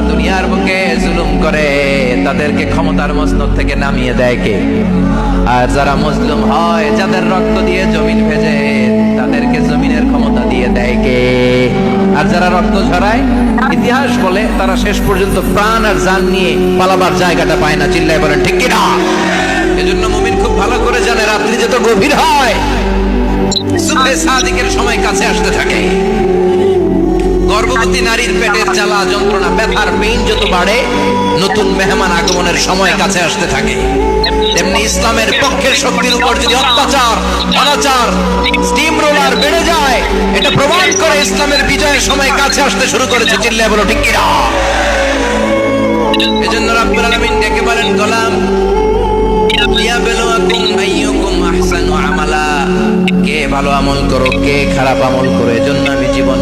দুনিয়ার বুকে জুলুম করে তাদেরকে ক্ষমতার মসনদ থেকে নামিয়ে দেয় কে? আর যারা মজলুম হয়, যাদের রক্ত দিয়ে জমিন ভেজে, তাদেরকে জমিনের ক্ষমতা দিয়ে দেয় কে? আর যারা রক্ত ঝরায়, ইতিহাস বলে তারা শেষ পর্যন্ত প্রাণ আর জান নিয়ে পালাবার জায়গাটা পায় না। চিল্লায় বলেন ঠিক কিনা? এজন্য মুমিন খুব ভালো করে জানে রাত্রি যত গভীর হয়, সুবহে সাদিকের সময় কাছে আসতে থাকে। গর্ভবতী নারীর পেটের জ্বালা যন্ত্রণা ব্যথার পেইন যত বাড়ে, নতুন মেহমান আগমনের সময় কাছে আসতে থাকে। তেমনি ইসলামের পক্ষের শক্তির উপর যদি অত্যাচার, অনাচার, স্টিম রোলার বেড়ে যায়, এটা প্রমাণ করে ইসলামের বিজয়ের সময় কাছে আসতে শুরু করেছে। চিল্লায় বলো ঠিক কিনা? এজন্য রাব্বুল আলামিন ডেকে বলেন, গোলাম লিয়াবলুয়াকুম আইয়ুকুম আহসানু আমালা, কে ভালো আমল করো, কে খারাপ আমল করো, এজন্য আমি জীবন